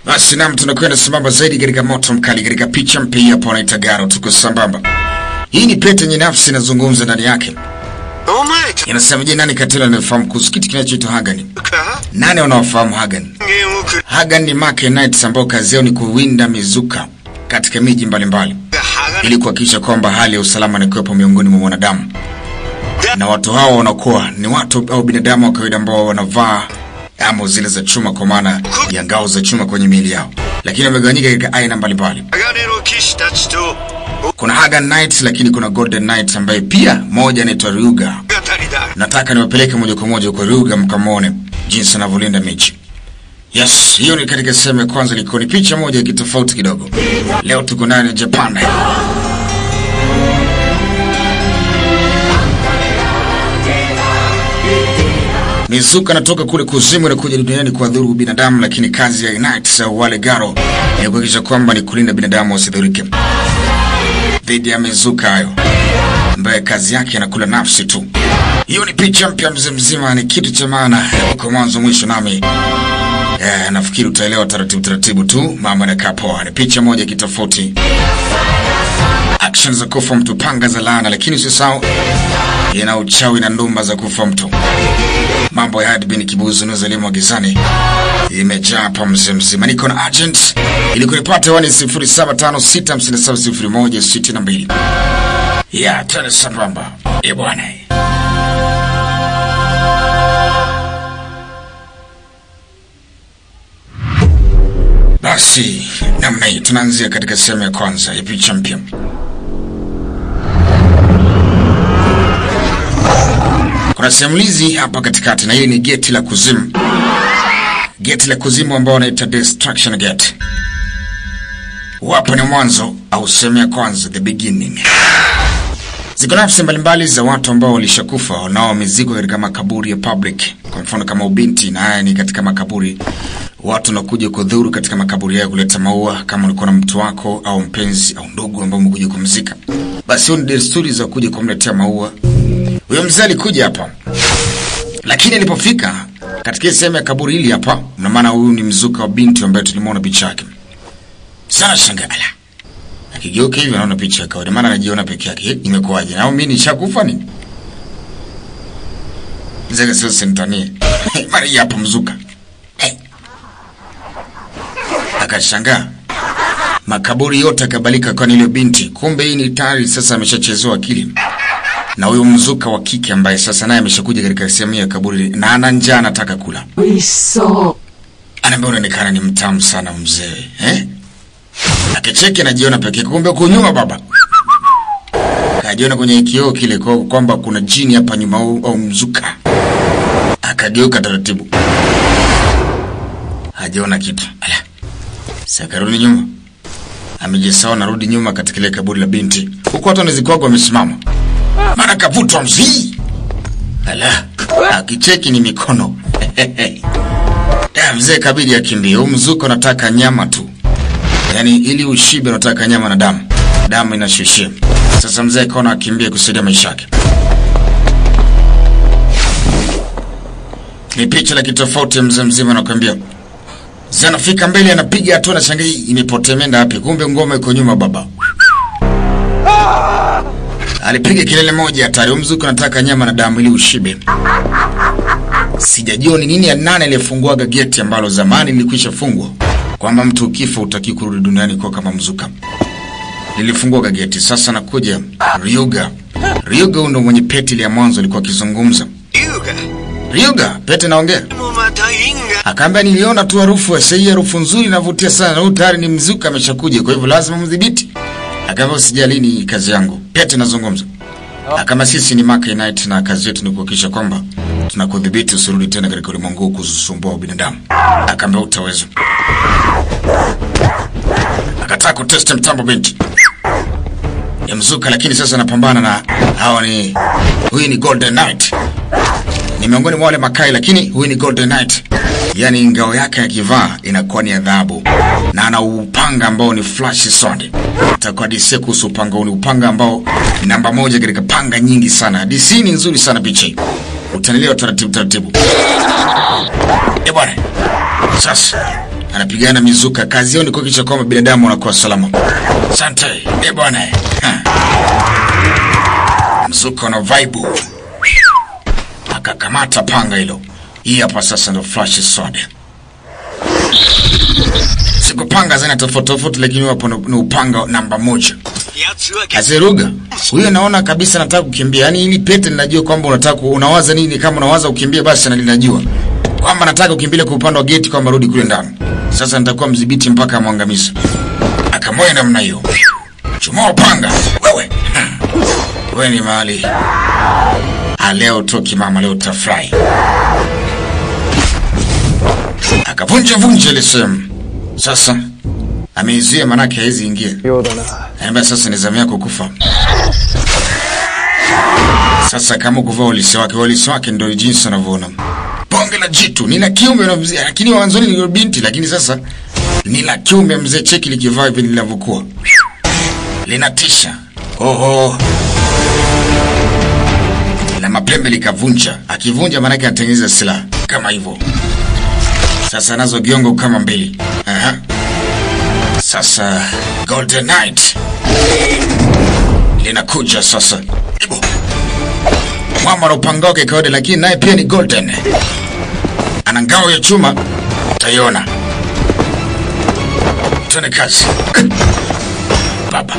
Basi naam, tunakwenda sambamba zaidi katika moto mkali katika picha mpya hapo na Itagaro, tuko sambamba. Hii ni pete yenye nafsi inazungumza ndani yake. Inasema je, nani katila anafahamu kuhusu kitu kinachoitwa Hagan? Nani wanaofahamu Hagan? Hagan ni Market Knights ambao kazi yao ni kuwinda mizuka katika miji mbalimbali ili kuhakikisha kwamba hali ya usalama inakuwepo miongoni mwa wanadamu. Na watu hao wanakuwa ni watu au binadamu wa kawaida ambao wanavaa amo zile za chuma kwa maana ya ngao za chuma kwenye miili yao, lakini wamegawanyika katika aina mbalimbali. Kuna Hagan Knights, lakini kuna Golden Knights ambaye pia moja anaitwa Ryuga. Nataka niwapeleke moja kwa moja kwa Ryuga mkamone jinsi anavyolinda miji. Yes, hiyo ni katika sehemu ya kwanza, liko ni picha moja kitofauti kidogo. Leo tuko ndani ya Japan. Mizuka natoka kule kuzimu na kuja duniani kuadhuru binadamu, lakini kazi ya Knights au wale Garo ni kuhakikisha kwamba ni kulinda binadamu wasidhurike dhidi ya mizuka hayo ambaye kazi yake anakula nafsi tu. Hiyo ni picha mpya mzima, ni kitu cha maana kwa mwanzo mwisho, nami nafikiri utaelewa taratibu tu mambo yanakaa poa. Ni picha moja kitofauti, action za kufa mtu, panga za laana, lakini usisahau ina uchawi na ndumba za kufa mtu. Mambo ya hadbini kibuzu na zalimu gizani imejaa hapa mzima. Niko na agent ili kunipata 0756570162. Ya tena sambamba bwana. Basi namna hii tunaanzia katika sehemu ya kwanza ya picha mpya. Kuna simulizi hapa katikati, na hili ni geti la kuzimu. Geti la kuzimu ambao wanaita Destruction Gate. Wapo ni mwanzo au sehemu ya kwanza, the beginning. Ziko nafsi mbalimbali za watu ambao walishakufa, wanao mizigo katika makaburi ya public. Kwa mfano kama ubinti, na haya ni katika makaburi. Watu wanakuja kudhuru katika makaburi yao kuleta maua, kama ulikuwa na mtu wako au mpenzi au ndugu ambao umekuja kumzika. Basi hiyo ni desturi za kuja kumletea maua. Huyo mzee alikuja hapa, lakini alipofika katika sehemu ya kaburi hili hapa, na maana huyu ni mzuka wa binti ambaye tulimuona picha yake. Sana shangala. Akigeuka hivi anaona picha yake, kwa maana anajiona peke yake. Imekuwaje? Na mimi nishakufa nini? Mzee sasa sentani. Mara hapa mzuka. Akashangaa. Makaburi yote akabalika kwa ile binti. Kumbe hii ni tayari sasa ameshachezewa akili. Na huyo mzuka wa kike ambaye sasa naye ameshakuja katika sehemu ya kaburi na ana njaa, anataka kula. Anaambia unaonekana ni mtamu sana mzee, Akicheki anajiona pekee, kumbe uko nyuma baba. Akajiona kwenye kioo kile kwamba kuna jini hapa nyuma au mzuka. Akageuka taratibu. Hajiona kitu. Ala. Sasa rudi nyuma. Amejisawa na rudi nyuma katika ile kaburi la binti. Huko watu wanazikuwa wamesimama. Mara kavutwa mzii. Ala, akicheki ni mikono. Mzee kabidi akimbie. Mzuko anataka nyama tu. Yaani ili ushibe unataka nyama na damu. Damu inashushia. Sasa mzee kaona akimbie kusaidia maisha yake. Ni picha la kitofauti, mzee mzima anakuambia. Zanafika mbele anapiga hatua na shangai imepotemenda wapi? Kumbe ngoma iko nyuma baba. Alipiga kelele moja hatari, mzuko anataka nyama na damu ili ushibe. Sijajua ni nini ya nane ilifunguaga geti ambalo zamani lilikwisha fungwa, kwamba mtu ukifa utaki kurudi duniani kwa kama mzuka. Lilifunguaga geti. Sasa nakuja Ryuga. Ryuga ndo mwenye pete ile ya mwanzo alikuwa akizungumza. Ryuga, pete naongea. Akaambia niliona tu harufu ya shei, harufu nzuri inavutia sana, na utayari ni mzuka ameshakuja, kwa hivyo lazima mdhibiti. Akaambia usijali, ni kazi yangu. Pete nazungumza. Kama sisi ni Market Knight na kazi yetu ni kuhakikisha kwamba tunakudhibiti usirudi tena katika ulimwengu kusumbua binadamu. Akaambia utaweza. Akataka kutest mtambo binti ya mzuka, lakini sasa anapambana na hawa ni huyu ni Golden Knight. Ni miongoni mwa wale makai, lakini huyu ni Golden Knight. Yaani ngao yake akivaa inakuwa ni adhabu. Na ana upanga ambao ni flash sword. Itakuwa DC kuhusu upanga, ni upanga ambao ni namba 1 katika panga nyingi sana. DC ni nzuri sana picha. Utanielewa taratibu. Bwana. Sasa Anapigana mizuka. Kazi yao ni kuhakikisha kwamba binadamu wanakuwa salama. Asante. Bwana. Mzuka na vibe. Akakamata panga hilo. Hii hapa sasa ndo flash sword. Siku panga zina tofauti lakini wapo ni upanga namba 1. Azeruga, huyo naona kabisa nataka kukimbia. Yaani ili pete ninajua kwamba unawaza nini, kama unawaza ukimbie basi na ninajua kwamba nataka kukimbia kwa upande wa gate kwamba rudi kule ndani. Sasa nitakuwa mdhibiti mpaka mwangamizi. Akamoya namna hiyo. Chomoa panga. Wewe ni mahali. Leo toki mama, leo utafurahi. Akavunja ile sehemu. Sasa ameizuia manake hizi ingie. Naomba sasa ni zamu yako kufa. Sasa kama kuvaa ulisi wake ndio jinsi anavyoona. Bonge la jitu, nina kiume na mzee, lakini mwanzoni ni binti, lakini sasa ni la kiume mzee, cheki likivaa hivi linavyokuwa. Linatisha. Oho. Na mapembe likavunja. Akivunja manake anatengeneza silaha kama hivyo. Sasa nazo giongo kama mbili. Sasa Golden Knight linakuja sasa. Ibo. Mama upanga wake kawaida, lakini naye pia ni golden. Ana ngao ya chuma. Utaiona. Tuone kazi. Baba.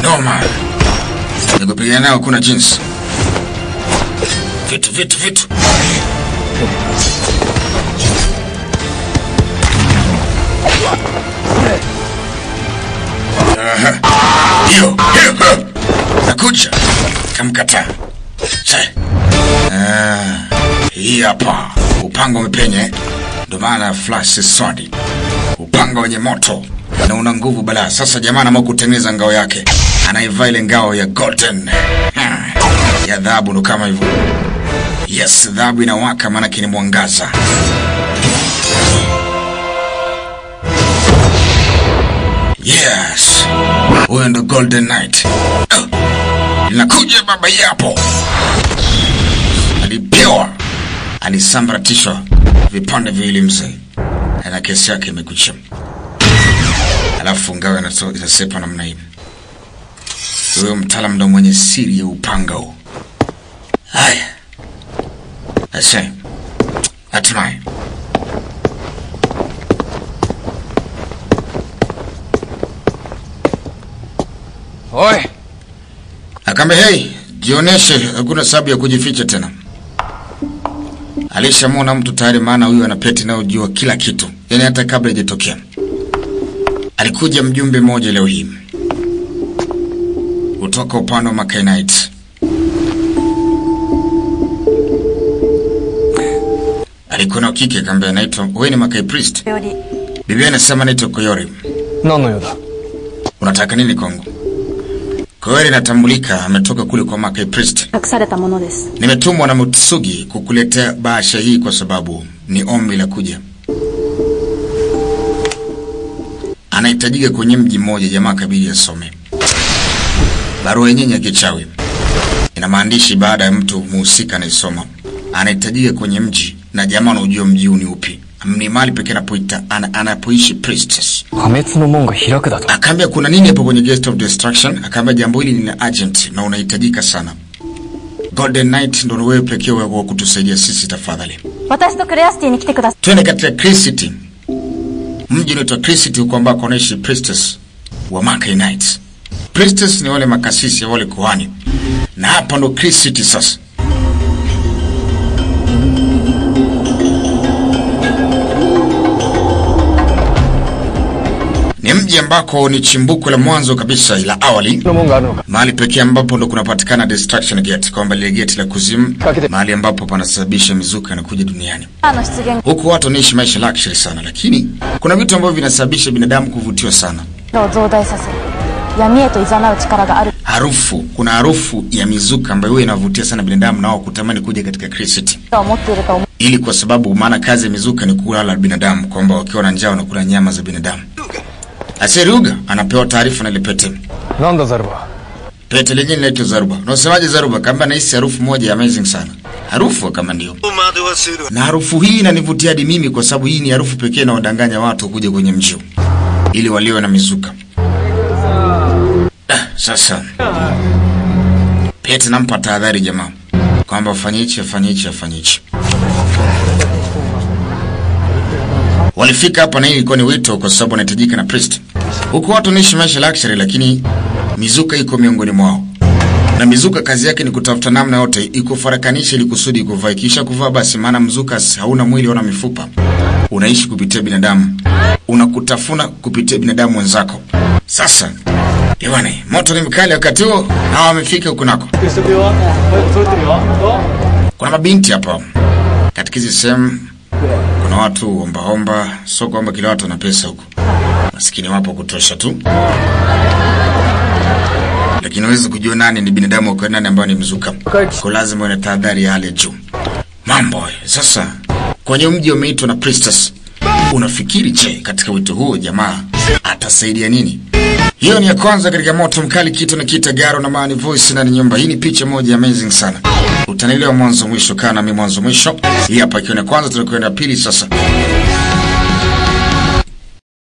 Noma. Nikupigana nao kuna jinsi. Vitu. Yo. Nakuja. Kamkata. Hii hapa. Upanga umepenye. Ndio maana flash sword. Upanga wenye moto. Na una nguvu balaa. Sasa jamaa anaamua kutengeneza ngao yake. Anaivaa ile ngao ya golden. Ya dhahabu ndo kama hivyo. Yes, dhahabu inawaka maana ni mwangaza. Yes. Huyo ndo Golden Knight. Linakuja baba yapo. Alipewa. Alisambaratishwa vipande viwili mzee. Na kesi yake imekucha. Alafu ngao inasepa namna hii. Huyo mtaalamu ndo mwenye siri ya upanga huo. Haya. Ase. Hatimaye. Oi. Akambe hey, jioneshe, hakuna sababu ya kujificha tena. Alishamwona mtu tayari, maana huyu ana pete na ujua kila kitu. Yaani hata kabla haijatokea. Alikuja mjumbe mmoja leo hii. Kutoka upande wa Makai Knight. Alikuwa na kike akambe anaitwa, wewe ni Makai Priest? Bibi anasema anaitwa Koyori. Nano yoda. Unataka nini kwangu? Koyori natambulika, ametoka kule kwa Makai Priest. Nimetumwa na Mutsugi kukuletea bahasha hii kwa sababu ni ombi la kuja. Anahitajika kwenye mji mmoja, jamaa kabili asome. Barua yenyewe ya kichawi. Ina maandishi baada ya mtu muhusika anaisoma. Anahitajika kwenye mji na jamaa anajua mji ni upi. Ni mahali pekee anapoishi priestess. Akaambia kuna nini hapo kwenye Gate of Destruction? Akaambia jambo hili ni urgent na unahitajika sana. Golden Knight ndo wewe pekee wa kutusaidia sisi tafadhali. Twende katika City. Mji unaitwa City huko ambako anaishi priestess wa Makai Knights. Priestess ni wale makasisi wale kuhani. Na hapa ndo City sasa. Ni mji ambako ni chimbuko la mwanzo kabisa ila awali. Mahali pekee ambapo ndo kunapatikana Destruction Gate, kwamba ile gate la kuzimu, mahali ambapo panasababisha mizuka na kuja duniani. Huko watu wanaishi maisha luxury sana, lakini kuna vitu ambavyo vinasababisha binadamu kuvutiwa sana. Harufu, kuna harufu ya mizuka ambayo inavutia sana binadamu nao kutamani kuja katika City. Ili kwa sababu maana kazi ya mizuka ni kula binadamu, kwamba wakiwa na njaa wanakula nyama za binadamu. Aseruga anapewa taarifa na Lepete. Pete lenyewe linaitwa Zaruba. Unasemaje Zaruba? Kamba nahisi harufu moja amazing sana. Harufu kama ndio. Na harufu hii inanivutia hadi mimi kwa sababu hii ni harufu pekee inaodanganya watu kuja kwenye mji ili walio na mizuka. Sasa Pete nampa tahadhari jamaa kwamba afanye hichi. Walifika hapa na hii ilikuwa ni wito kwa sababu anahitajika na priest. Huko watu wanaishi maisha luxury lakini mizuka iko miongoni mwao. Na mizuka kazi yake ni kutafuta namna yote ikufarakanisha ili kusudi kuvaa, kisha kuvaa basi, maana mzuka hauna mwili wala mifupa. Unaishi kupitia binadamu. Unakutafuna kupitia binadamu wenzako. Sasa bwana, moto ni mkali wakati huo na wamefika huko nako. Kuna mabinti hapa. Katika hizi sehemu kuna watu omba, sio kwamba kila watu wana pesa huko. Maskini wapo kutosha tu. Lakini huwezi kujua nani ni binadamu kwa nani ambaye ni mzuka. Kwa lazima uwe na tahadhari ya hali ya juu. Mambo sasa kwenye mji umeitwa na priestess. Unafikiri je, katika wito huo jamaa atasaidia nini? Hiyo ni ya kwanza katika moto mkali, kitu na kita Garo na Mani Voice na nyumba. Hii ni picha moja amazing sana. Utanielewa mwanzo mwisho, kana mimi mwanzo mwisho. Hii hapa ikiwa ni kwanza, tunakwenda pili sasa.